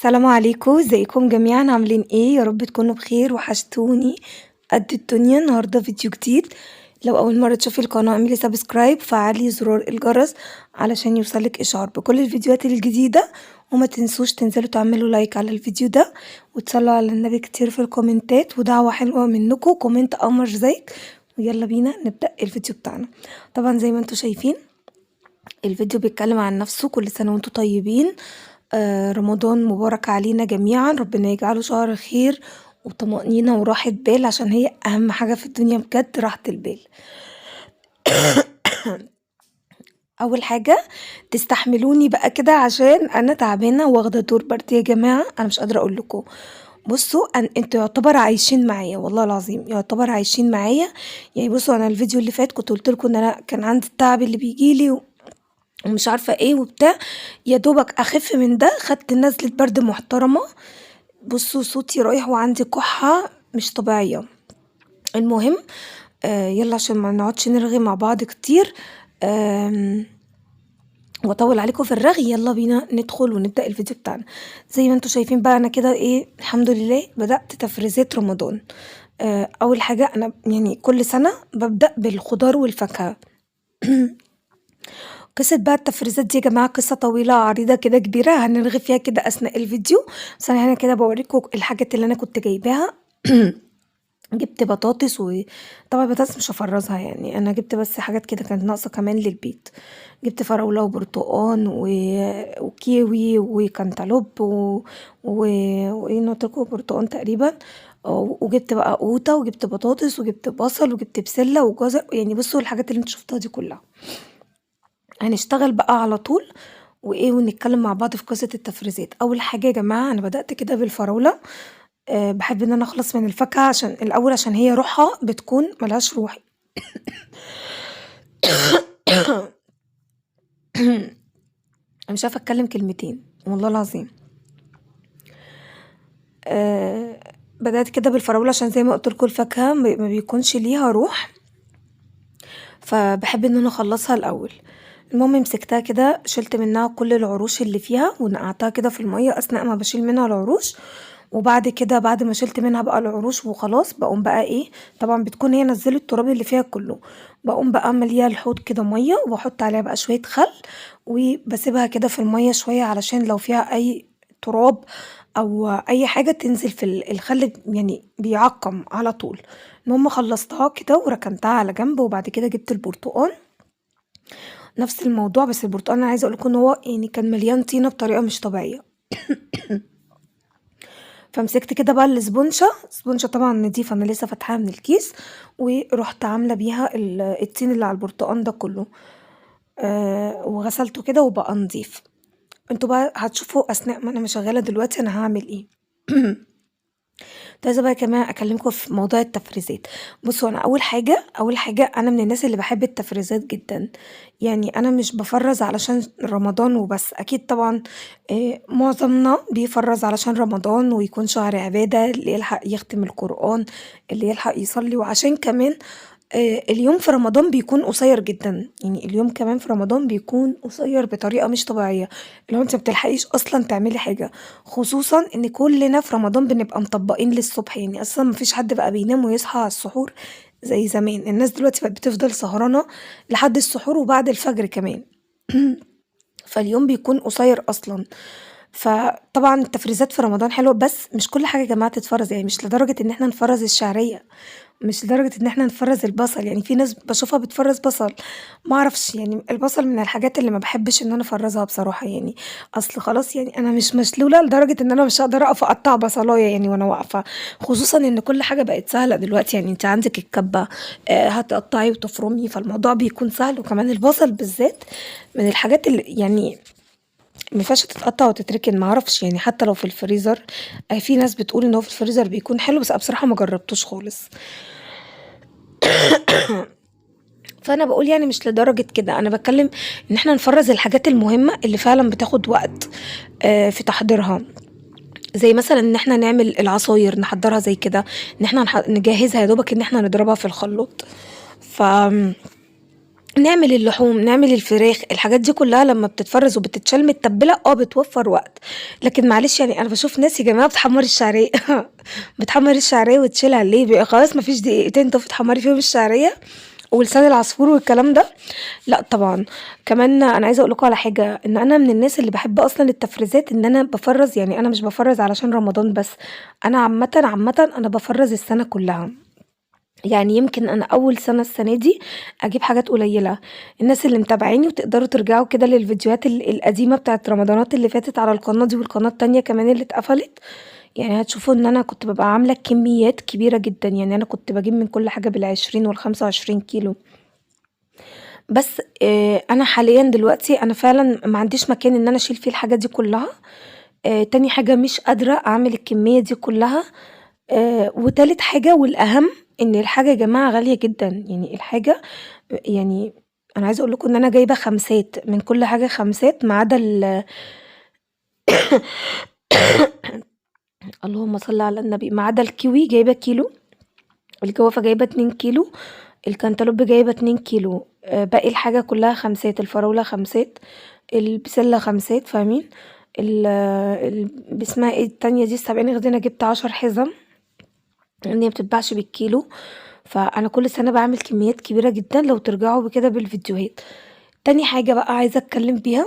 السلام عليكم، ازيكم جميعا؟ عاملين ايه؟ يا رب تكونوا بخير، وحشتوني قد الدنيا. النهارده فيديو جديد. لو اول مره تشوفي القناه اعملي سبسكرايب، فعلي زرار الجرس علشان يوصلك اشعار بكل الفيديوهات الجديده. وما تنسوش تنزلوا تعملوا لايك على الفيديو ده، وتصلوا على النبي كتير في الكومنتات، ودعوه حلوه منكم كومنت قمر زيك. ويلا بينا نبدا الفيديو بتاعنا. طبعا زي ما انتم شايفين الفيديو بيتكلم عن نفسه. كل سنة وانتم طيبين. رمضان مبارك علينا جميعا، ربنا يجعله شهر خير وطمأنينة وراحة بال، عشان هي أهم حاجة في الدنيا بجد، راحة البال. أول حاجة تستحملوني بقى كده عشان أنا تعبانة واخدة دور برد يا جماعة، أنا مش قادرة أقول لكم. بصوا انتوا يعتبر عايشين معايا، والله العظيم يعتبر عايشين معايا. يعني بصوا، انا الفيديو اللي فات كنت قلت لكم ان انا كان عندي التعب اللي بيجيلي ومش عارفة ايه وبتاع. يا دوبك اخف من ده خدت نزلة برد محترمة. بصوا صوتي رايح وعندي كحة مش طبيعية. المهم يلا عشان ما نقعدش نرغي مع بعض كتير واطول عليكم في الرغي، يلا بينا ندخل ونبدأ الفيديو بتاعنا. زي ما انتوا شايفين بقى، انا كده ايه الحمد لله بدأت تفريزات رمضان. اول حاجة انا يعني كل سنة ببدأ بالخضار والفاكهة. قصة بقى التفريزات دي يا جماعة قصة طويلة عريضة كده كبيرة، هنرغي فيها كده أثناء الفيديو. بس أنا هنا كده بوريكم الحاجات اللي أنا كنت جايباها. جبت بطاطس، وطبعا البطاطس مش هفرزها، يعني أنا جبت بس حاجات كده كانت ناقصة كمان للبيت. جبت فراولة وبرتقان وكيوي وكانتالوب وايه نوتكو برتقان تقريبا. وجبت بقى قوطة، وجبت بطاطس، وجبت بصل، وجبت بسلة وجزر. يعني بصوا الحاجات اللي انتوا شفتوها دي كلها. هنشتغل بقى على طول ونتكلم مع بعض في قصة التفريزات. اول حاجة يا جماعة انا بدأت كده بالفراولة. بحب ان انا اخلص من الفاكهة عشان الاول، عشان هي روحها بتكون ملهاش روح. مش عارفة اتكلم كلمتين والله العظيم. بدأت كده بالفراولة عشان زي ما قلت لكم الفاكهة ما بيكونش ليها روح، فبحب ان انا اخلصها الاول. المهم مسكتها كده، شلت منها كل العروش اللي فيها ونقعتها كده في المية اثناء ما بشيل منها العروش. وبعد كده بعد ما شلت منها بقى العروش وخلاص، بقوم بقى ايه، طبعا بتكون هي نزلت التراب اللي فيها كله. بقوم بقى مليها الحوض كده مية، وبحط عليها بقى شوية خل، وبسيبها كده في المية شوية علشان لو فيها اي تراب او اي حاجة تنزل في الخل، يعني بيعقم على طول. المهم خلصتها كده وركنتها على جنب، وبعد كده جبت البرتقال. نفس الموضوع، بس البرتقال انا عايزه اقول لكم ان هو يعني كان مليان طينه بطريقه مش طبيعيه. فمسكت كده بقى السبونشه طبعا نضيفه، انا لسه فاتحاها من الكيس، ورحت عامله بيها الطين اللي على البرتقال ده كله. وغسلته كده وبقى نضيف. انتوا بقى هتشوفوا اثناء ما انا مشغله دلوقتي انا هعمل ايه. كنت عايزة بقى كمان أكلمكم في موضوع التفريزات. بصوا، أنا أول حاجة أنا من الناس اللي بحب التفريزات جدا. يعني أنا مش بفرز علشان رمضان وبس، أكيد طبعا. معظمنا بيفرز علشان رمضان ويكون شهر عبادة، اللي يلحق يختم القرآن، اللي يلحق يصلي، وعشان كمان اليوم في رمضان بيكون قصير جدا. يعني اليوم كمان في رمضان بيكون قصير بطريقة مش طبيعية، لو انت مبتلحقيش اصلا تعملي حاجة. خصوصا ان كلنا في رمضان بنبقى مطبقين للصبح، يعني اصلا مفيش حد بقى بينام ويصحى على السحور زي زمان. الناس دلوقتي بقت بتفضل سهرانة لحد السحور وبعد الفجر كمان. فاليوم بيكون قصير اصلا. فطبعا التفريزات في رمضان حلوة، بس مش كل حاجة يا جماعة تتفرز، يعني مش لدرجة ان احنا نفرز الشعرية، مش لدرجة ان احنا نفرز البصل. يعني في ناس بشوفها بتفرز بصل، ما اعرفش، يعني البصل من الحاجات اللي ما بحبش ان انا افرزها بصراحة. يعني اصل خلاص، يعني انا مش مشلولة لدرجة ان انا مش هقدر اقف اقطع بصلاية يعني وانا واقفة. خصوصا ان كل حاجة بقت سهلة دلوقتي، يعني انت عندك الكبة هتقطعي وتفرمي، فالموضوع بيكون سهل. وكمان البصل بالذات من الحاجات اللي يعني مينفعش تتقطع وتتركن، معرفش يعني حتى لو في الفريزر. في ناس بتقول ان هو في الفريزر بيكون حلو، بس أنا بصراحة ما جربتوش خالص. فانا بقول يعني مش لدرجة كده، انا بتكلم ان احنا نفرز الحاجات المهمة اللي فعلا بتاخد وقت في تحضيرها. زي مثلا ان احنا نعمل العصاير نحضرها زي كده، ان احنا نجهزها يا دوبك ان احنا نضربها في الخلاط. ف نعمل اللحوم، نعمل الفراخ، الحاجات دي كلّها لمّا بتتفرّز وبتتشال متّبلة بتوفّر وقت، لكن معلش يعني أنا باشوف ناس يا جماعة بتحمّر الشعرية بتحمّر الشعرية وتشيلها ليه؟ بيبقى خلاص ما فيش دقيقتين طَفّي تحمّري فيهم الشعرية ولسان العصفور والكلام ده، لأ طبعًا. كمان أنا عايزة أقول لكم على حاجة، إن أنا من الناس اللي باحب أصلًا التفريزات إن أنا بافرّز يعني أنا مش بافرّز علشان رمضان بس، أنا عامةً أنا بافرّز السَنة كلّها. يعني يمكن أنا أول سَنة السَنة دي أجيب حاجات قليّلة، الناس اللي متابعيني وتقدروا ترجعوا كده للفيديوهات القديمة بتاعة رمضانات اللي فاتت على القناة دي والقناة التانية كمان اللي اتقفلت، يعني هتشوفوا إن أنا كنت بابقى عاملة كميات كبيرة جدًا، يعني أنا كنت باجيب من كل حاجة بال20 وال25 كيلو، بس أنا حاليًا دلوقتي أنا فعلًا ما عنديش مكان إن أنا أشيل فيه الحاجة دي كلّها، تاني حاجة مش قادرة أعمل الكمية دي كلّها، وتالت حاجة والأهم إن الحاجة يا جماعة غالية جدًا، يعني الحاجة يعني أنا عايزة أقول لكم إن أنا جايبة خامسات، من كل حاجة خامسات ما عدا اللهم صل على النبي، ما عدا الكيوي جايبة كيلو، الجوافة جايبة 2 كيلو، الكانتالوب جايبة 2 كيلو، باقي الحاجة كلّها خامسات، الفراولة خامسات، البسلة خامسات فاهمين، اسمها إيه التانية دي السبانخ دي أنا جِبت 10 حِزَم، لإن هي ما بتتباعش بالكيلو، فأنا كل سَنة باعمل كميات كبيرة جدًا لو ترجعوا بكده بالفيديوهات. تاني حاجة بقى عايزة أتكلّم فيها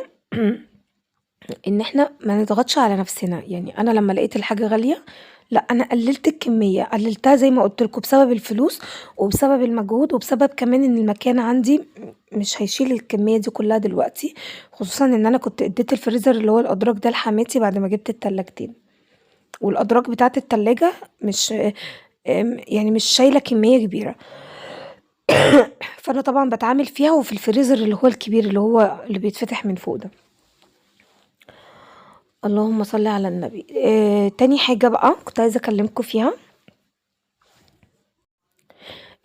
إن إحنا ما نضغطش على نفسنا، يعني أنا لمّا لقيت الحاجة غالية، لأ أنا قلّلت الكمية، قلّلتها زي ما قُلت لكم بسبب الفلوس، وبسبب المجهود، وبسبب كمان إن المكان عندي مش هيشيل الكمية دي كلّها دلوقتي، خصوصًا إن أنا كنت ادّيت الفريزر اللي هو الأدراج ده لحماتي بعد ما جِبت التلاجتين، والأدراج بتاعة التلاجة مش يعني مش شايلة كمية كبيرة، فأنا طبعًا باتعامل فيها وفي الفريزر اللي هو الكبير اللي بيتفتح من فوق ده. اللهم صل على النبي. تاني حاجة بقى كنت عايزة أكلمكم فيها،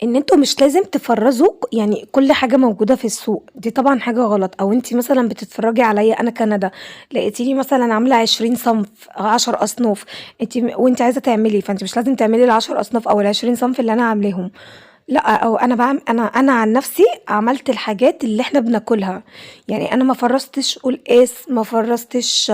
إن أنتم مش لازم تفرّزوا يعني كل حاجة موجودة في السوق، دي طبعًا حاجة غلط، أو أنتِ مثلًا بتتفرّجي عليَّ أنا كندى، لقيتيني مثلًا عاملة 20 صنف، 10 أصناف، وأنتِ عايزة تعملي، فأنتِ مش لازم تعملي ال10 أصناف أو ال20 صنف اللي أنا عاملاهم، لأ، أو أنا عن نفسي عملت الحاجات اللي إحنا بناكلها، يعني أنا ما فرّزتش قلقاس، ما فرّزتش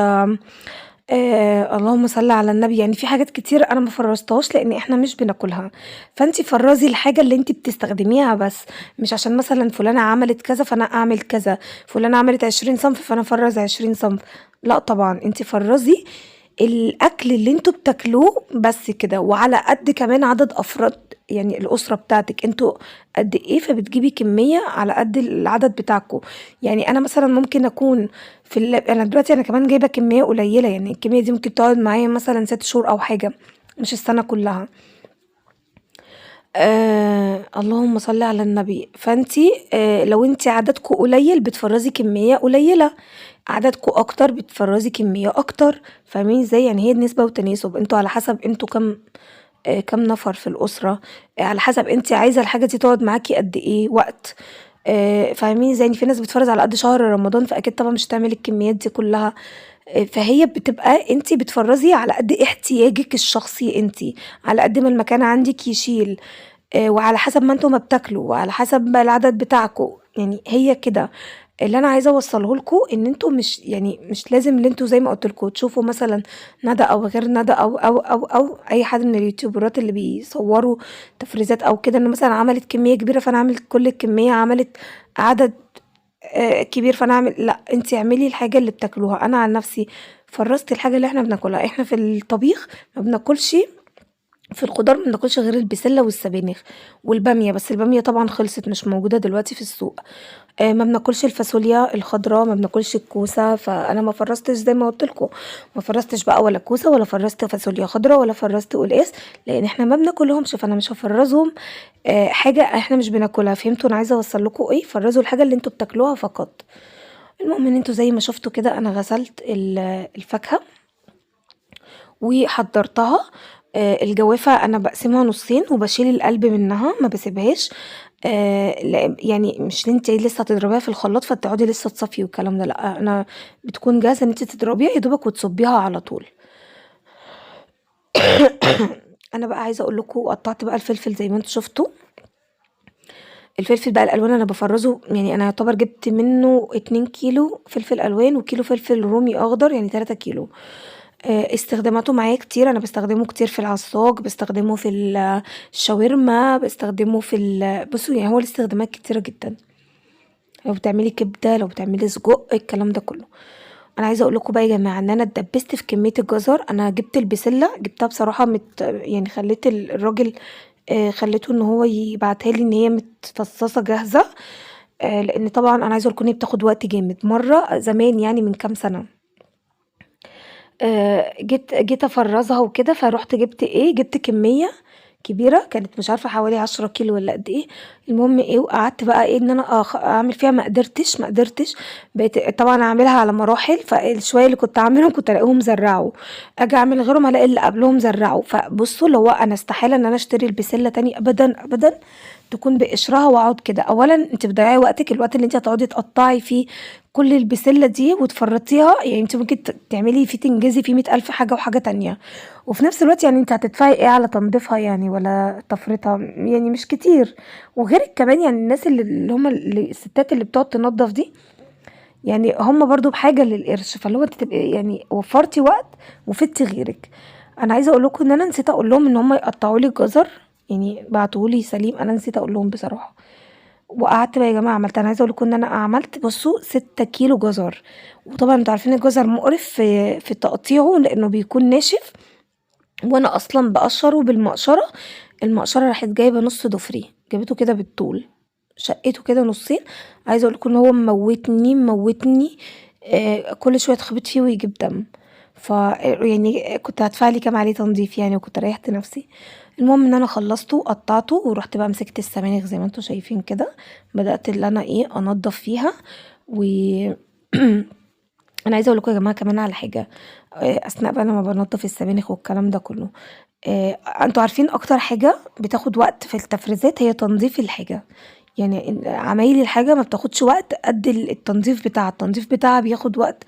اللهم صل على النبي، يعني في حاجات كتير أنا ما فرّزتهاش لإن إحنا مش بناكلها، فأنتِ فرّزي الحاجة اللي أنتِ بتستخدميها بس، مش عشان مثلًا فلانة عملت كذا فأنا أعمل كذا، فلانة عملت 20 صنف فأنا أفرّز 20 صنف، لأ طبعًا، أنتِ فرّزي الأكل اللي أنتم بتاكلوه بس كده، وعلى قد كمان عدد أفراد يعني الأسرة بتاعتِك، أنتم قد إيه، فبتجيبي كمية على قد العدد بتاعكم، يعني أنا مثلًا ممكن أكون أنا دلوقتي أنا كمان جايبة كمية قليلة، يعني الكمية دي ممكن تقعد معايا مثلًا 6 شهور أو حاجة، مش السنة كلها. اللهم صل على النبي، فأنتِ لو أنتِ عددكم قليل بتفرّزي كمية قليلة، عددكم أكتر بتفرّزي كمية أكتر، فاهماني إزاي؟ يعني هي نسبة وتناسب، أنتم على حسب أنتم كام نفر في الأسرة، على حسب أنتِ عايزة الحاجة دي تقعد معاكِ قد إيه وقت، فاهماني إزاي؟ يعني في ناس بتفرّز على قد شهر رمضان، فأكيد طبعًا مش هتعمل الكميات دي كلها، فهي بتبقى أنتِ بتفرّزي على قد احتياجِك الشخصي أنتِ، على قد ما المكان عندِك يشيل. وعلى حسب ما أنتم ما بتاكلوا، وعلى حسب ما العدد بتاعكم، يعني هي كده. اللي أنا عايزة أوصّله لكم إن أنتم مش لازم اللي أنتم زي ما قُلت لكم تشوفوا مثلًا ندى أو غير ندى أو أي حد من اليوتيوبرات اللي بيصوّروا تفريزات أو كده، إن مثلًا عملت كمية كبيرة فأنا أعمل كل الكمية، عملت عدد كبير فأنا أعمل لأ، أنتِ اعملي الحاجة اللي بتاكلوها. أنا عن نفسي فرّزت الحاجة اللي إحنا بناكلها، إحنا في الطبيخ ما بناكلش في الخضار ما بناكلش غير البسلة والسبانخ والبامية، بس البامية طبعًا خلصت مش موجودة دلوقتي في السوق، ما بناكلش الفاصوليا الخضرا، ما بناكلش الكوسة، فأنا ما فرّزتش زي ما قُلت لكم، ما فرّزتش بقى ولا كوسة ولا فرّزت فاصوليا خضرا ولا فرّزت قلقاس، لإن إحنا ما بناكلهمش، فأنا مش هافرّزهم حاجة إحنا مش بناكلها، فهمتوا أنا عايزة أوصّل لكم إيه؟ فرّزوا الحاجة اللي أنتم بتاكلوها فقط. المهم إن أنتم زي ما شُفتوا كده أنا غسلت الفاكهة وحضّرتها، الجوافة أنا باقسمها نُصّين وباشيل القلب منها ما باسيبهاش، يعني مش أنتِ لسه هتضربيها في الخلاط فتقعدي لسه تصفّي والكلام ده لأ، أنا بتكون جاهزة إن أنتِ تضربيها يا دوبك وتصُبّيها على طول. أنا بقى عايزة أقول لكم قطّعت بقى الفلفل زي ما أنتم شُفتوا، الفلفل بقى الالوان انا بفرزه، يعني انا يعتبر جبت منه 2 كيلو فلفل الوان وكيلو فلفل رومي اخضر، يعني 3 كيلو. استخداماته معايا كتير، انا بستخدمه كتير في العصاج، بستخدمه في الشاورما، بستخدمه في بصوا يعني هو له استخدامات كتيره جدا، لو بتعملي كبده، لو بتعملي سجق، الكلام ده كله. انا عايزه اقول لكم بقى يا جماعه ان انا اتدبست في كميه الجزر. انا جبت البسله، جبتها بصراحه يعني خليت الراجل، خليته ان هو يبعتها لي ان هي متفصصه جاهزه. لان طبعا انا عايزه اقول لكم إن هي بتاخد وقت جامد. مره زمان يعني من كام سنه، جيت افرزها وكده، فرحت جبت ايه، جبت كميه كبيره، كانت مش عارفه حوالي 10 كيلو ولا قد ايه. المهم ايه، وقعدت بقى ايه ان انا اعمل فيها، ما قدرتش. بقيت طبعا اعملها على مراحل، فالشويه اللي كنت اعملهم كنت الاقيهم زرعوا، اجي اعمل غيرهم الاقي اللي قبلهم زرعوا. فبصوا اللي هو انا استحاله ان انا اشتري البسله تاني ابدا ابدا تكون بقشرها واقعد كده. اولا انت بتضيعي وقتك، الوقت اللي انت هتقعدي تقطعي فيه كل البسله دي وتفرطيها، يعني انت ممكن تعملي فيه، تنجزي فيه 100,000 حاجه وحاجه تانية. وفي نفس الوقت يعني انت هتدفعي ايه على تنظيفها يعني، ولا تفرطها يعني مش كتير. وغيرك كمان يعني الناس اللي هم الستات اللي بتقعد تنظف دي، يعني هم برضو بحاجه للقرش، فاللي هو انت تبقي يعني وفرتي وقت وفدتي غيرك. انا عايزه اقول لكم ان انا نسيت اقول لهم ان هم يقطعوا لي الجزر، يعني بعتوا لي سليم، انا نسيت اقول لهم بصراحه. وقعدت بقى يا جماعه عملت، انا عايزه اقول لكم ان انا عملت بصوا 6 كيلو جزر. وطبعا انتوا عارفين الجزر مقرف في تقطيعه لانه بيكون ناشف، وانا اصلا بقشره بالمقشره. المقشره راحت جايبه نص ضفري، جابته كده بالطول، شقته كده نصين. عايزه اقول لكم ان هو موتني. كل شويه اتخبط فيه ويجيب دم. يعني كنت هدفع لي كام عليه تنظيف يعني، وكنت ريحت نفسي. المهم ان انا خلصته وقطعته، ورحت بقى مسكت السبانخ زي ما انتوا شايفين كده، بدات اللي انا ايه انضف فيها. و انا عايزه اقول لكم يا جماعه كمان على حاجه. اثناء بقى لما بنضف السبانخ والكلام ده كله، انتوا عارفين اكتر حاجه بتاخد وقت في التفريزات هي تنظيف الحاجه. يعني عمايل الحاجه ما بتاخدش وقت قد التنظيف بتاعها بياخد وقت،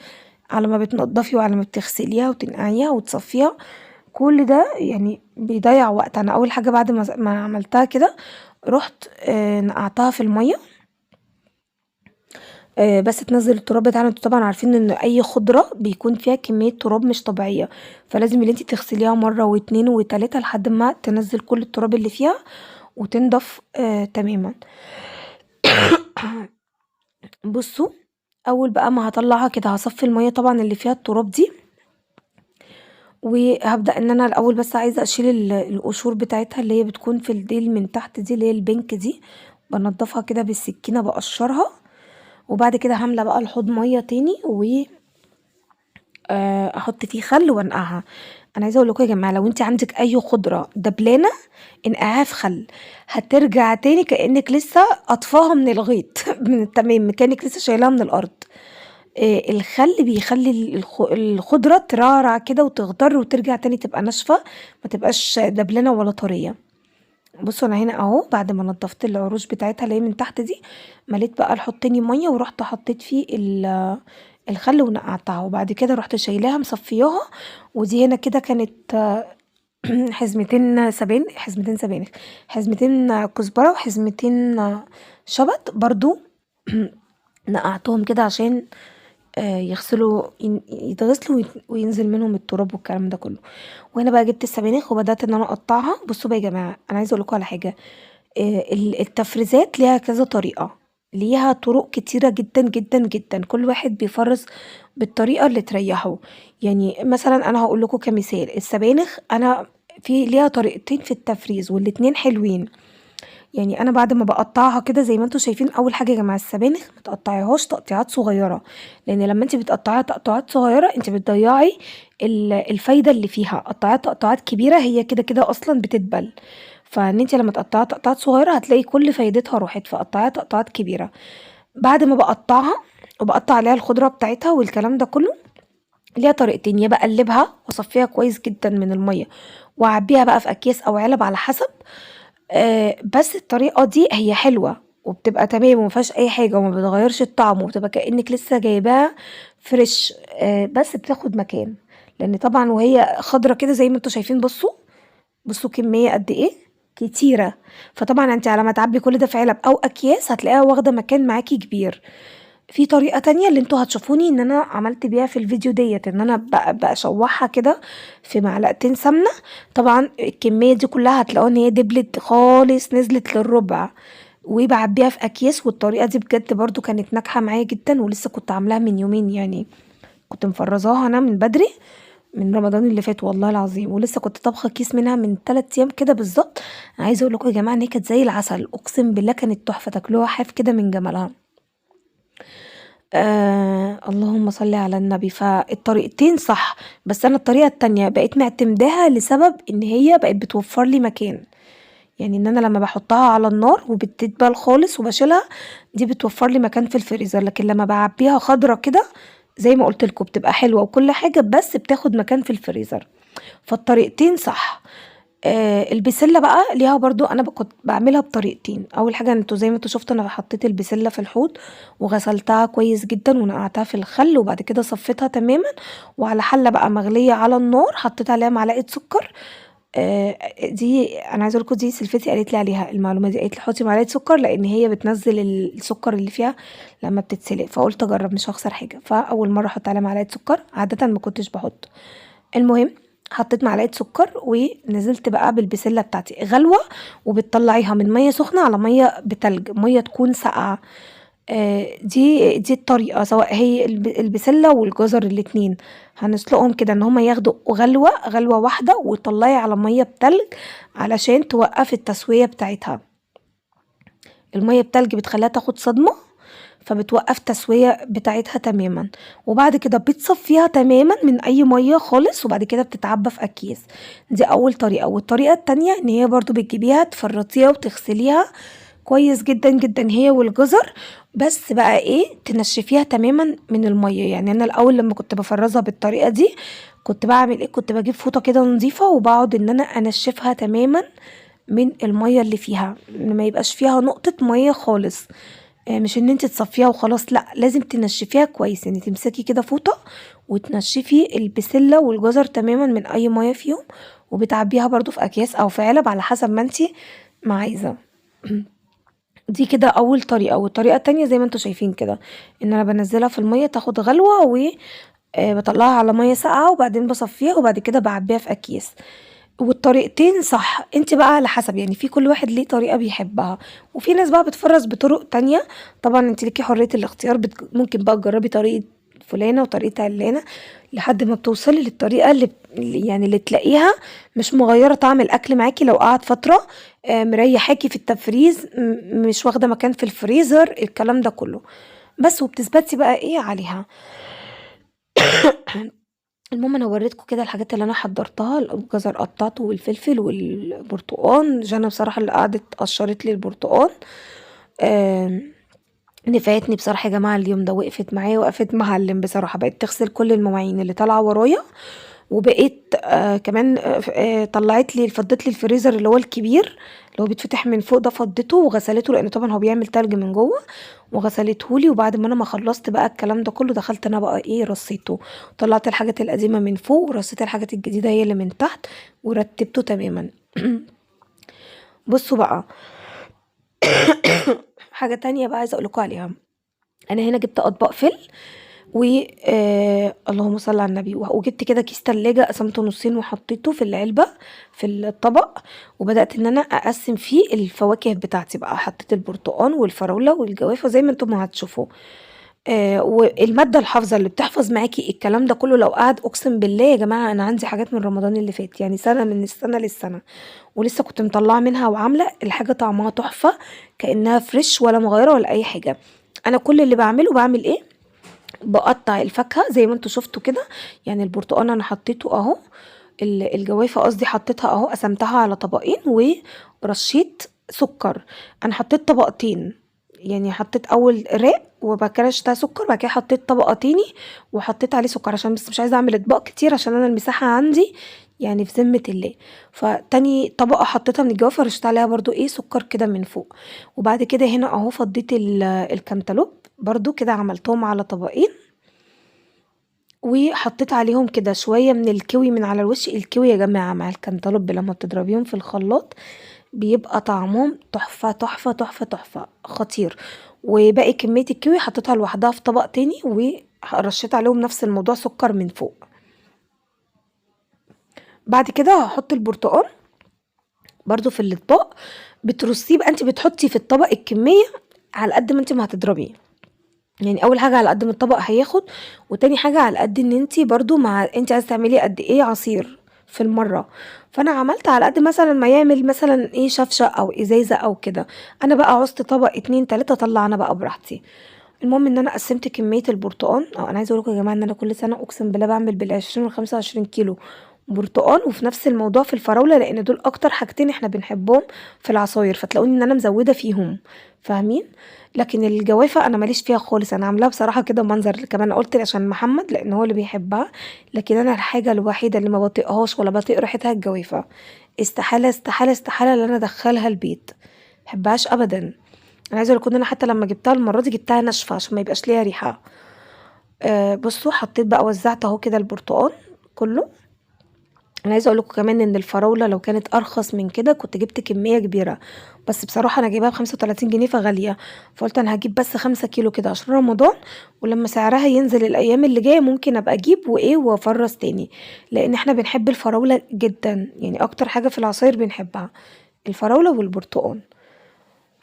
على ما بتنضفي وعلى ما بتغسليها وتنقعيها وتصفيها. كل ده يعني بيضيع وقت. انا اول حاجه بعد ما عملتها كده، رحت نقعتها في الميه، بس تنزل التراب بتاعنا. انتوا طبعا عارفين ان اي خضره بيكون فيها كميه تراب مش طبيعيه، فلازم ان انت تغسليها مره واتنين وتلاته لحد ما تنزل كل التراب اللي فيها وتنضف تماما. بصوا، اول بقى ما هطلعها كده هصفي الميه طبعا اللي فيها التراب دي، وهبدا ان انا الاول بس عايزه اشيل القشور بتاعتها اللي هي بتكون في الديل من تحت دي، اللي هي البنك دي. بنضفها كده بالسكينه، بقشرها. وبعد كده هامله بقى الحوض ميه تاني، احط فيه خل وانقعها. انا عايزه اقول لكم يا جماعه، لو انت عندك اي خضره دبلانه انقعها في خل، هترجع تاني كانك لسه قطفاها من الغيط من التمام، كانك لسه شايلاها من الارض. الخل بيخلي الخضره ترعرع كده وتخضر وترجع تاني تبقى ناشفه، ما تبقاش دبلانه ولا طريه. بصوا انا هنا اهو، بعد ما نضفت العروش بتاعتها اللي هي من تحت دي، مليت بقى الحوض تاني ميه، ورحت حطيت فيه الخل ونقعتها. وبعد كده رحت شايلاها مصفياها. ودي هنا كده كانت حزمتين سبانخ، حزمتين كزبره، وحزمتين شبت برضو. نقعتهم كده عشان يتغسلوا وينزل منهم التراب والكلام ده كله. وهنا بقى جبت السبانخ وبدات ان انا اقطعها. بصوا بقى يا جماعه، انا عايزه اقول لكم على حاجه. التفريزات ليها كذا طريقه، ليها طرق كتيره جدا جدا جدا، كل واحد بيفرز بالطريقه اللي تريحه. يعني مثلا انا هقول لكم كمثال، السبانخ انا في ليها طريقتين في التفريز والاتنين حلوين. يعني انا بعد ما بقطعها كده زي ما انتم شايفين، اول حاجه يا جماعه السبانخ ما تقطعيهاش تقطيعات صغيره، لان لما انت بتقطعيها تقطعات صغيره انت بتضيعي الفايده اللي فيها. قطعيها تقطعات كبيره هي كده كده اصلا بتدبل، فان انت لما تقطعيها تقطعات صغيره هتلاقي كل فايدتها راحت، فقطعيها تقطعات كبيره. بعد ما بقطعها وبقطع عليها الخضره بتاعتها والكلام ده كله، ليها طريقتين: يا بقلبها واصفيها كويس جدا من الميه واعبيها بقى في اكياس او علب على حسب. بس الطريقة دي هي حلوة وبتبقى تمام ومفيهاش أي حاجة وما بتغيرش الطعم، وبتبقى كأنك لسه جايباها فريش. بس بتاخد مكان، لأن طبعا وهي خضرة كده زي ما انتوا شايفين. بصوا كمية قد ايه. كتيرة. فطبعا انت على ما تعبي كل ده في علب او اكياس هتلاقيها واخدة مكان معاكي كبير. في طريقة تانية اللي انتوا هتشوفوني ان انا عملت بيها في الفيديو ديت، ان انا بشوحها كده في معلقتين سمنة. طبعا الكمية دي كلها هتلاقوا ان هي دبلت خالص، نزلت للربع، وبعبيها في اكياس. والطريقة دي بجد برضو كانت ناجحة معايا جدا، ولسه كنت عاملاها من يومين يعني، كنت مفرزاها انا من بدري من رمضان اللي فات والله العظيم، ولسه كنت طابخه كيس منها من 3 ايام كده بالظبط. عايزه اقول لكم يا جماعه ان هي كانت زي العسل، اقسم بالله كانت تحفه، تاكلوها حاف كده من جمالها. اللهم صل على النبي. فالطريقتين صح، بس انا الطريقه التانية بقيت معتمداها لسبب ان هي بقت بتوفر لي مكان. يعني ان انا لما بحطها على النار وبتتبل خالص وبشيلها، دي بتوفر لي مكان في الفريزر. لكن لما بعبيها خضرة كده زي ما قلت لكم بتبقى حلوة وكل حاجة، بس بتاخد مكان في الفريزر. فالطريقتين صح. البسلة بقى ليها برضو، انا كنت بعملها بطريقتين. اول حاجة انتوا زي ما انتوا شفتوا انا حطيت البسلة في الحوض وغسلتها كويس جدا ونقعتها في الخل، وبعد كده صفيتها تماما، وعلى حلة بقى مغلية على النار حطيت عليها معلقة سكر. دي انا عايزه اقول لكم، دي سلفتي قالت لي عليها المعلومه دي، قالت لي حطي معلقه سكر لان هي بتنزل السكر اللي فيها لما بتتسلق. فقلت اجرب مش هخسر حاجه، فاول مره احط عليها معلقه سكر، عاده ما كنتش بحط. المهم حطيت معلقه سكر ونزلت بقى بالبسله بتاعتي غلوه، وبتطلعيها من ميه سخنه على ميه بتلج، ميه تكون ساقعه. دي الطريقة، سواء هي البسلة والجزر الاتنين هنسلقهم كده ان هما ياخدوا غلوة واحدة، وطلعي على مية بتلج علشان توقف التسوية بتاعتها. المية بتلج بتخليها تاخد صدمة، فبتوقف تسوية بتاعتها تماما. وبعد كده بتصفيها تماما من اي مية خالص، وبعد كده بتتعبى في اكياس. دي اول طريقة. والطريقة التانية ان هي برضو بتجيبيها تفرطيها وتغسليها كويس جدا جدا هي والجزر، بس بقى ايه تنشفيها تماما من المية. يعني انا الاول لما كنت بفرزها بالطريقة دي كنت بعمل ايه، كنت بجيب فوطة كده نظيفة وبقعد ان انا انشفها تماما من المية اللي فيها، إن ما يبقاش فيها نقطة مية خالص. مش ان انت تصفيها وخلاص، لا لازم تنشفيها كويس. يعني تمسكي كده فوطة وتنشفي البسلة والجزر تماما من اي مية فيهم، وبتعبيها برضو في اكياس او في علب على حسب ما انت ما عايزة. دي كده اول طريقة. والطريقة التانية زي ما انتوا شايفين كده، ان انا بنزلها في المية تاخد غلوة، وبطلعها على مية ساقعة وبعدين بصفيها وبعد كده بعبيها في اكياس. والطريقتين صح، انت بقى على حسب، يعني في كل واحد ليه طريقة بيحبها. وفي ناس بقى بتفرز بطرق تانية، طبعا انت ليكي حرية الاختيار. ممكن بقى تجربي طريقة فلانة وطريقة علانة لحد ما بتوصلي للطريقة يعني اللي تلاقيها مش مغيرة طعم الأكل معاكي لو قعد فترة، مريحاكي في التفريز، مش واخدة مكان في الفريزر، الكلام ده كله. بس وبتثبتي بقى ايه عليها. المهم انا وريتكم كده الحاجات اللي انا حضرتها، الجزر قطعته والفلفل والبرتقان. جانا بصراحة اللي قعدت قشرت لي البرتقان. نفعتني بصراحة يا جماعة، اليوم ده وقفت معايا، وقفت معلم بصراحة. بقيت تغسل كل المواعين اللي طالعة ورايا، وبقيت كمان طلعت لي فضت لي الفريزر اللي هو الكبير اللي هو بيتفتح من فوق ده، فضته وغسلته لان طبعا هو بيعمل تلج من جوه، وغسلته لي. وبعد ما انا ما خلصت بقى الكلام ده كله دخلت انا بقى ايه رصيته، طلعت الحاجات القديمة من فوق ورصيت الحاجات الجديدة هي اللي من تحت، ورتبته تماما. بصوا بقى، حاجة تانية بقى عايزة اقولكوا عليها. انا هنا جبت اطباق فل، و اللهم صل على النبي، وجبت كده كيس تلاجة قسمته نصين وحطيته في العلبة في الطبق، وبدأت ان انا اقسم فيه الفواكه بتاعتي بقى. حطيت البرتقال والفراولة والجوافة زي ما انتم هتشوفوا. والمادة الحافظة اللي بتحفظ معاكي الكلام ده كله لو قعد، اقسم بالله يا جماعة انا عندي حاجات من رمضان اللي فات، يعني سنة من السنة للسنة، ولسه كنت مطلعة منها وعاملة الحاجة طعمها تحفة كأنها فريش ولا مغيرة ولا اي حاجة. انا كل اللي بعمل ايه، بقطع الفاكهة زي ما انتوا شفتوا كده. يعني البرتقال انا حطيته اهو، الجوافة قصدي حطيتها اهو، قسمتها على طبقين ورشيت سكر. انا حطيت طبقتين، يعني حطيت اول راق وبعد كده رشتها سكر، بعد كده حطيت طبقة تاني وحطيت عليه سكر، عشان بس مش عايزة اعمل اطباق كتير عشان انا المساحة عندي يعني في ذمة الله. فتاني طبقة حطيتها من الجوافة رشت عليها برضو ايه سكر كده من فوق. وبعد كده هنا اهو فضيت الكنتالوب برضو كده، عملتهم على طبقين وحطيت عليهم كده شوية من الكيوي من على الوش. الكيوي يا جماعة مع الكنتالوب لما بتضربيهم في الخلاط بيبقى طعمهم تحفة تحفة تحفة تحفة خطير. وباقي كمية الكيوي حطيتها لوحدها في طبق تاني، ورشيت عليهم نفس الموضوع سكر من فوق. بعد كده هحط البرتقال برضو في الاطباق، بترصيه بقى، انت بتحطي في الطبق الكمية على قد ما انت ما هتضربيه. يعني اول حاجة على قد ما الطبق هياخد، وتاني حاجة على قد ان انت برضو مع انت عايزة تعملي قد ايه عصير في المرة. فانا عملت على قد مثلا ما يعمل مثلا ايه شفشة او ازازة او كده. انا بقى عوزت طبق اتنين تلاتة اطلع انا بقى براحتي. المهم ان انا قسمت كمية البرتقال، انا عايزة اقولكم يا جماعة ان انا كل سنة اقسم بالله بعمل بال20 و25 كيلو برتقال. وفي نفس الموضوع في الفراولة، لان دول اكتر حاجتين احنا بنحبهم في العصاير، فتلاقوني ان انا مزودة فيهم، فاهمين؟ لكن الجوافة انا ماليش فيها خالص، انا عاملاها بصراحة كده منظر كمان، قلت عشان محمد لان هو اللي بيحبها. لكن انا الحاجة الوحيدة اللي ما بطيقهاش ولا بطيق ريحتها الجوافة. استحالة استحالة استحالة ان انا ادخلها البيت، محبهاش ابدا. انا عايزه اقول ان انا حتى لما جبتها المره دي جبتها ناشفه عشان ما يبقاش ليها ريحه. بصوا حطيت بقى، وزعت اهو كده البرتقال كله. انا عايزه اقول لكم كمان ان الفراوله لو كانت ارخص من كده كنت جبت كميه كبيره، بس بصراحه انا جايباها ب35 جنيه فغاليه. فقلت انا هجيب بس 5 كيلو كده عشان رمضان، ولما سعرها ينزل الايام اللي جايه ممكن ابقى اجيب وايه وافرز تاني. لان احنا بنحب الفراوله جدا، يعني اكتر حاجه في العصاير بنحبها الفراوله والبرتقال.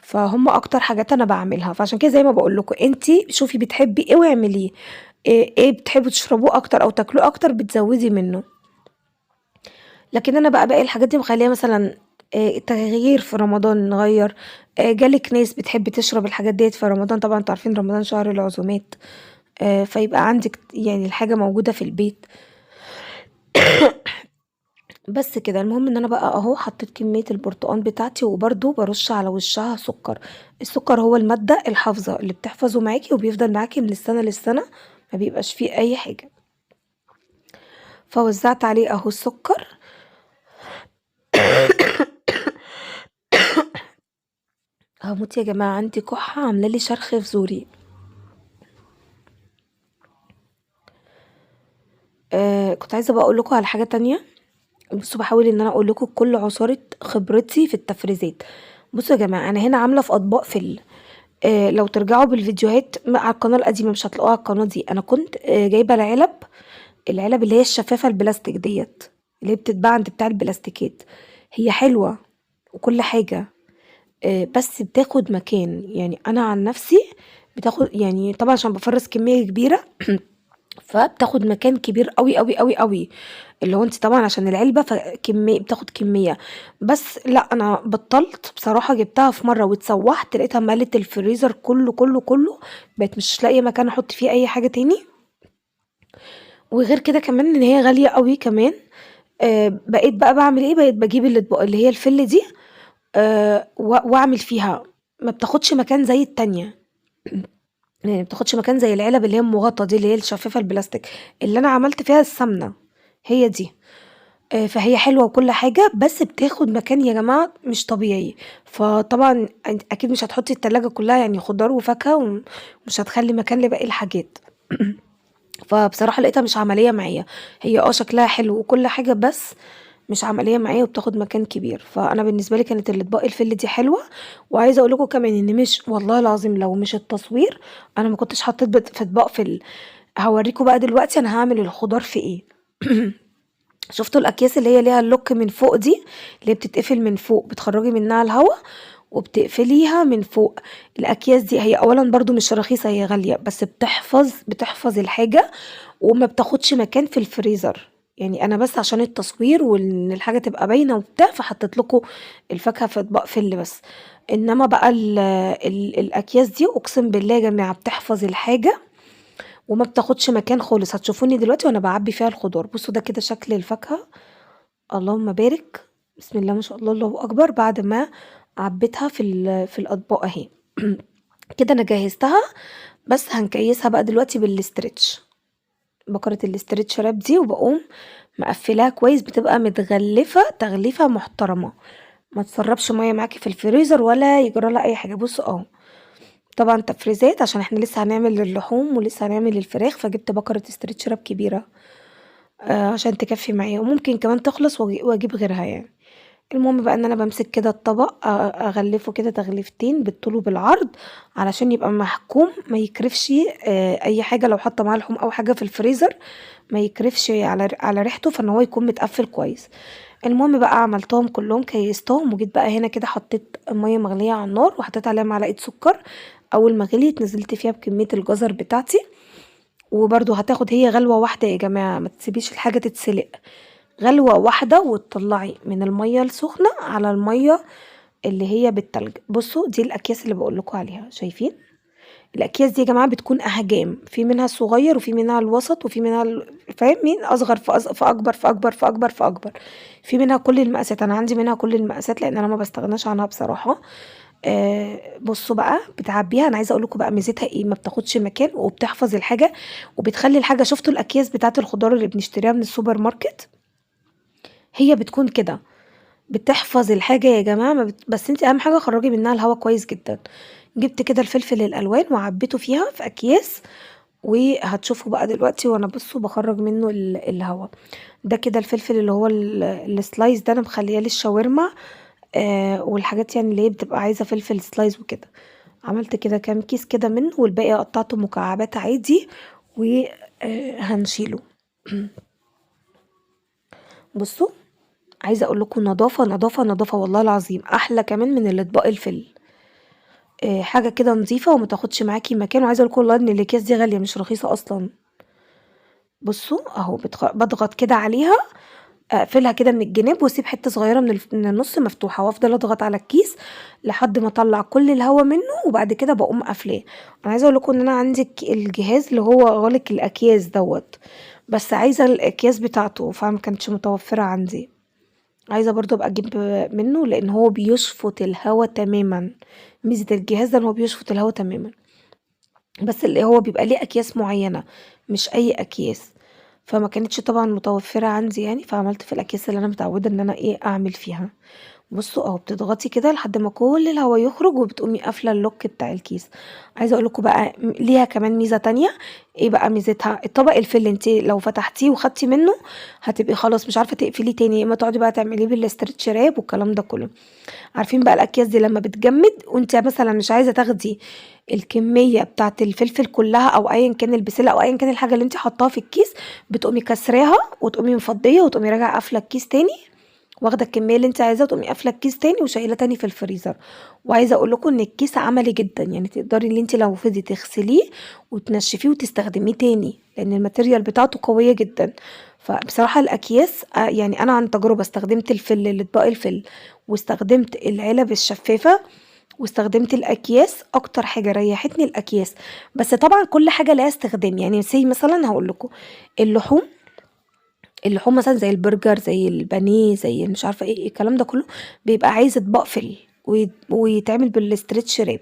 فهم اكتر حاجات انا بعملها، فعشان كده زي ما بقول لكم انتي شوفي بتحبي ايه واعمليه. إيه بتحبوا تشربوه اكتر او تاكلوه اكتر بتزودي منه. لكن انا بقى باقي الحاجات دي مخليها مثلا تغيير في رمضان نغير. جالك ناس بتحب تشرب الحاجات ديت في رمضان، طبعا انتوا عارفين رمضان شهر العزومات. فيبقى عندك يعني الحاجة موجودة في البيت. بس كده، المهم ان انا بقى اهو حطيت كمية البرتقال بتاعتي، وبرده برش على وشها سكر. السكر هو المادة الحافظة اللي بتحفظه معاكي وبيفضل معاكي من السنة للسنة، ما بيبقاش فيه اي حاجة. فوزعت عليه اهو السكر. هموت يا جماعة، عندي كحة عاملة لي شرخ في زوري. كنت عايزة بقى اقول لكم على حاجة تانية. بصوا بحاول ان انا اقول لكم كل عصارة خبرتي في التفريزات. بصوا يا جماعة، انا هنا عاملة في اطباق فل. لو ترجعوا بالفيديوهات على القناة القديمة مش هتلاقوها على القناة دي. انا كنت جايبة العلب اللي هي الشفافة البلاستيك ديت، اللي هي بتتباع عند بتاع البلاستيكات. هي حلوة وكل حاجة، بس بتاخد مكان. يعني انا عن نفسي بتاخد، يعني طبعا عشان بفرز كمية كبيرة فبتاخد مكان كبير قوي قوي قوي قوي. اللي هو انت طبعا عشان العلبة فكمية بتاخد كمية. بس لا، انا بطلت بصراحة، جبتها في مرة واتسوحت لقيتها ملت الفريزر كله كله كله. بقيت مش لاقية مكان احط فيه اي حاجة تاني. وغير كده كمان ان هي غالية قوي كمان. بقيت بقى بعمل ايه، بقيت بجيب الاطباق اللي هي الفل دي، واعمل فيها. ما بتاخدش مكان زي التانية، يعني ما بتاخدش مكان زي العلب اللي هي المغطى دي اللي هي الشفافة البلاستيك. اللي انا عملت فيها السمنة هي دي. فهي حلوة وكل حاجة، بس بتاخد مكان يا جماعة مش طبيعي. فطبعا اكيد مش هتحطي التلاجة كلها يعني خضار وفاكهة، ومش هتخلي مكان لباقي الحاجات. فبصراحة لقيتها مش عملية معايا. هي شكلها حلو وكل حاجة، بس مش عملية معايا وبتاخد مكان كبير. فانا بالنسبة لي كانت الاطباق الفل دي حلوة. وعايزة اقول لكم كمان ان مش والله العظيم لو مش التصوير انا ما كنتش حطيت في اطباق فل. هوريكم بقى دلوقتي انا هعمل الخضار في ايه. شفتوا الاكياس اللي هي ليها اللوك من فوق دي، اللي هي بتتقفل من فوق بتخرجي منها الهواء وبتقفليها من فوق. الاكياس دي هي اولا برضو مش رخيصة، هي غالية، بس بتحفظ الحاجة وما بتاخدش مكان في الفريزر. يعني انا بس عشان التصوير وان الحاجة تبقى باينة وبتاع فحطيت لكم الفاكهة في اطباق فل بس. انما بقى الاكياس دي اقسم بالله يا جماعة بتحفظ الحاجة وما بتاخدش مكان خالص. هتشوفوني دلوقتي وانا بعبي فيها الخضار. بصوا ده كده شكل الفاكهة، اللهم بارك، بسم الله ما شاء الله الله اكبر. بعد ما عبيتها في الاطباق اهي. كده انا جهزتها، بس هنكيسها بقى دلوقتي بالاسترتش، بكرة الاسترتش راب دي، وبقوم مقفلاها كويس. بتبقى متغلفة تغليفة محترمة، ما تسربش مية معاكي في الفريزر ولا يجرى لها اي حاجة. بصوا طبعا تفريزات عشان احنا لسه هنعمل اللحوم ولسه هنعمل الفراخ، فجبت بكرة استرتش راب كبيرة عشان تكفي معايا، وممكن كمان تخلص واجيب غيرها يعني. المهم بقى ان انا بمسك كده الطبق اغلفه كده تغليفتين بالطول وبالعرض علشان يبقى محكوم ما يكرفش. اي حاجه لو حاطه معاه لحوم او حاجه في الفريزر ما يكرفش على ريحته، فان هو يكون متقفل كويس. المهم بقى عملتهم كلهم كيستهم، وجيت بقى هنا كده حطيت ميه مغليه على النار وحطيت عليها معلقه سكر. اول ما غليت نزلت فيها بكميه الجزر بتاعتي. وبرده هتاخد هي غلوه واحده يا جماعه، ما تسيبيش الحاجه تتسلق. غلوة واحدة وتطلعي من المية السخنة على المية اللي هي بالتلج. بصوا دي الأكياس اللي بقولكوا عليها، شايفين؟ الأكياس دي يا جماعة بتكون أحجام، في منها الصغير وفي منها الوسط وفي منها فاهم مين أصغر في أكبر في أكبر في أكبر في أكبر. في منها كل المقاسات، أنا عندي منها كل المقاسات لأن أنا ما بستغناش عنها بصراحة. بصوا بقى بتعبيها. أنا عايزة أقولكوا بقى ميزتها إيه، ما بتاخدش مكان وبتحفظ الحاجة وبتخلي الحاجة. شفتوا الأكياس بتاعت الخضار اللي بنشتريها من السوبر ماركت؟ هي بتكون كده، بتحفظ الحاجة يا جماعة. ما بس انت اهم حاجة خرجي منها الهواء كويس جدا. جبت كده الفلفل الالوان وعبيته فيها في اكياس، وهتشوفوا بقى دلوقتي وانا بصوا بخرج منه الهواء. ده كده الفلفل اللي هو السلايس ده انا مخليه للشاورما. والحاجات يعني اللي هي بتبقى عايزة فلفل سلايس وكده. عملت كده كام كيس كده منه، والباقي قطعته مكعبات عادي وهنشيله. بصوا، عايزه اقول لكم نظافه نظافه نظافه والله العظيم احلى كمان من الاطباق الفل. حاجه كده نظيفه وما تاخدش معاكي مكان. وعايزه اقول لكم والله ان الاكياس دي غاليه مش رخيصه اصلا. بصوا اهو بضغط كده عليها، اقفلها كده من الجناب واسيب حته صغيره من النص مفتوحه، وافضل اضغط على الكيس لحد ما اطلع كل الهواء منه، وبعد كده بقوم قافلاه. انا عايزه اقول لكم ان انا عندي الجهاز اللي هو غالق الاكياس دوت، بس عايزه الاكياس بتاعته فما كانتش متوفره عندي. عايزة برضه ابقى اجيب منه لان هو بيشفط الهوا تماما. ميزة الجهاز ده ان هو بيشفط الهوا تماما، بس اللي هو بيبقى ليه اكياس معينة مش اي اكياس. فما كانتش طبعا متوفرة عندي يعني، فعملت في الاكياس اللي انا متعودة ان انا اعمل فيها. بصوا اهو بتضغطي كده لحد ما كل الهواء يخرج وبتقومي قافله اللوك بتاع الكيس. عايزه اقول لكم بقى ليها كمان ميزه تانية. ايه بقى ميزتها؟ الطبق الفل انت لو فتحتيه وخدتي منه هتبقي خلاص مش عارفه تقفليه تاني، يا اما تقعدي بقى تعمليه بالاسترتش راب والكلام ده كله. عارفين بقى الاكياس دي لما بتجمد وانت مثلا مش عايزه تاخدي الكميه بتاعه الفلفل كلها او ايا كان البسله او ايا كان الحاجه اللي انت حطاها في الكيس، بتقومي كسراها وتقومي مفضيه وتقومي راجعه قافله الكيس تاني، واخده الكميه اللي انت عايزاها وتقومي قافله الكيس تاني وشايله تاني في الفريزر. وعايزه اقول لكم ان الكيس عملي جدا، يعني تقدري ان انت لو فضي تغسليه وتنشفيه وتستخدميه تاني لان الماتيريال بتاعته قويه جدا. فبصراحه الاكياس يعني انا عن تجربه استخدمت الفل الاطباق الفل، واستخدمت العلب الشفافه، واستخدمت الاكياس. اكتر حاجه ريحتني الاكياس. بس طبعا كل حاجه لها استخدام، يعني زي مثلا هقول لكم اللحوم. اللحوم مثلا زي البرجر زي البانيه زي مش عارفه ايه الكلام ده كله بيبقى عايز اطباق فل ويتعمل بالاسترتش راب.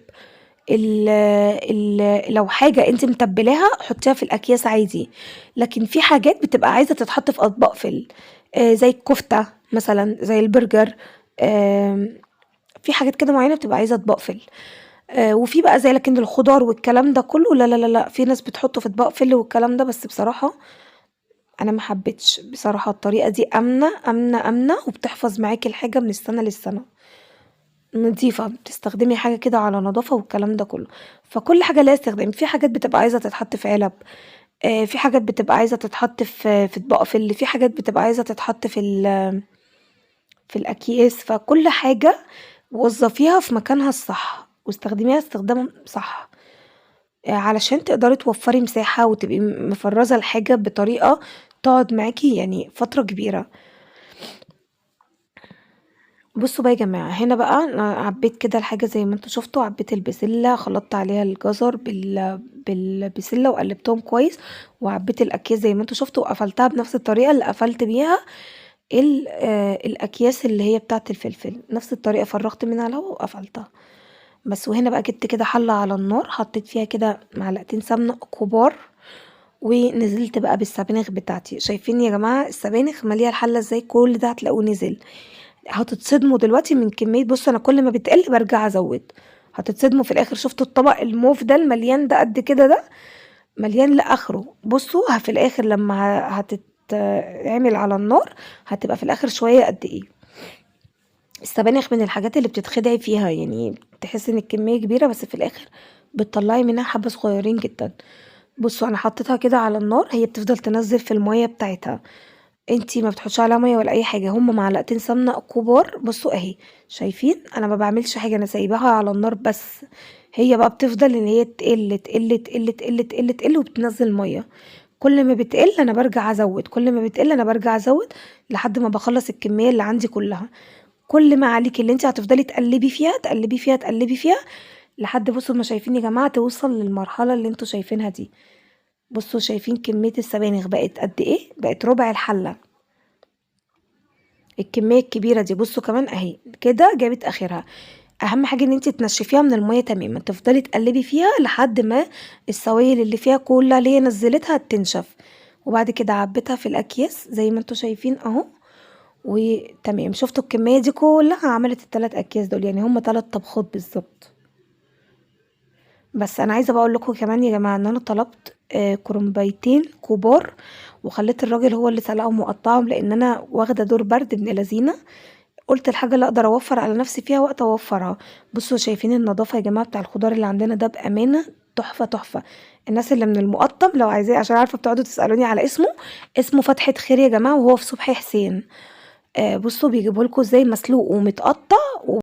لو حاجه انت متبلاها حطيها في الاكياس عادي، لكن في حاجات بتبقى عايزه تتحط في اطباق فل. زي الكفته مثلا زي البرجر. في حاجات كده معينه بتبقى عايزه اطباق فل. وفي بقى زي لكن الخضار والكلام ده كله لا لا لا لا، في ناس بتحطه في اطباق فل والكلام ده، بس بصراحه انا ما حبيتش بصراحة. الطريقة دي امنة امنة امنة وبتحفظ معاكي الحاجة من السنة للسنة، نظيفة، بتستخدمي حاجة كده على نظافة والكلام ده كله. فكل حاجة ليها استخدام. في حاجات بتبقى عايزة تتحط في علب، في حاجات بتبقى عايزة تتحط في اطباق، في حاجات بتبقى عايزة تتحط في الاكياس. فكل حاجة وظفيها في مكانها الصح واستخدميها استخدام صح، علشان تقدري توفري مساحة وتبقي مفرزة الحاجة بطريقة تقعد معاكي يعني فترة كبيرة. بصوا بقى يا جماعة، هنا بقى انا عبيت كده الحاجة زي ما انتوا شفتوا. عبيت البسلة، خلطت عليها الجزر بالبسلة وقلبتهم كويس، وعبيت الاكياس زي ما انتوا شفتوا وقفلتها بنفس الطريقة اللي قفلت بيها الاكياس اللي هي بتاعت الفلفل. نفس الطريقة فرغت منها الهواء وقفلتها بس. وهنا بقى جبت كده حلة على النار، حطيت فيها كده معلقتين سمنة كبار، ونزلت بقى بالسبانخ بتاعتي. شايفين يا جماعة السبانخ مالية الحلة ازاي؟ كل ده هتلاقوه نزل. هتتصدموا دلوقتي من كمية. بص انا كل ما بتقل برجع ازود، هتتصدموا في الاخر. شفتوا الطبق الموف ده المليان ده قد كده ده مليان لاخره. بصوا في الاخر لما هتتعمل على النار هتبقى في الاخر شوية قد ايه. السبانخ من الحاجات اللي بتتخدعي فيها، يعني تحسي ان الكمية كبيرة بس في الاخر بتطلعي منها حبة صغيرين جدا. بصوا انا حطيتها كده على النار، هي بتفضل تنزل في المية بتاعتها، انتي ما بتحطش عليها ميه ولا اي حاجه، هما معلقتين سمنه كبار. بصوا اهي، شايفين انا ما بعملش حاجه، انا سايباها على النار بس. هي بقى بتفضل ان هي تقل تقل تقل تقل تقل تقل وبتنزل ميه. كل ما بتقل انا برجع ازود، كل ما بتقل انا برجع ازود لحد ما بخلص الكميه اللي عندي كلها. كل ما عليكي اللي انت هتفضلي تقلبي فيها تقلبي فيها تقلبي فيها لحد، بصوا ما شايفين يا جماعه، توصل للمرحله اللي انتوا شايفينها دي. بصوا شايفين كميه السبانخ بقت قد ايه؟ بقت ربع الحله، الكمية الكبيرة دي. بصوا كمان اهي كده جابت اخرها. اهم حاجة ان انت تنشفيها من المية تماما، تفضلي تقلبي فيها لحد ما السوائل اللي فيها كلها اللي هي نزلتها تنشف. وبعد كده عبيتها في الاكياس زي ما انتوا شايفين اهو. وتمام، شفتوا الكمية دي كلها عملت ال3 اكياس دول، يعني هم 3 طبخات بالظبط. بس انا عايزه بقول لكم كمان يا جماعه ان انا طلبت كرنبيتين كبار، وخليت الراجل هو اللي سلقهم وقطعهم، لان انا واخده دور برد ابن لذينه. قلت الحاجة اللي اقدر اوفر على نفسي فيها وقت اوفرها. بصوا شايفين النظافة يا جماعة بتاع الخضار اللي عندنا ده بأمانة تحفة تحفة. الناس اللي من المقطم لو عايزاه، عشان عارفة بتقعدوا تسألوني على اسمه، اسمه فتحة خير يا جماعة، وهو في صبحي حسين. بصوا بيجيبوا لكم ازاي مسلوق ومتقطع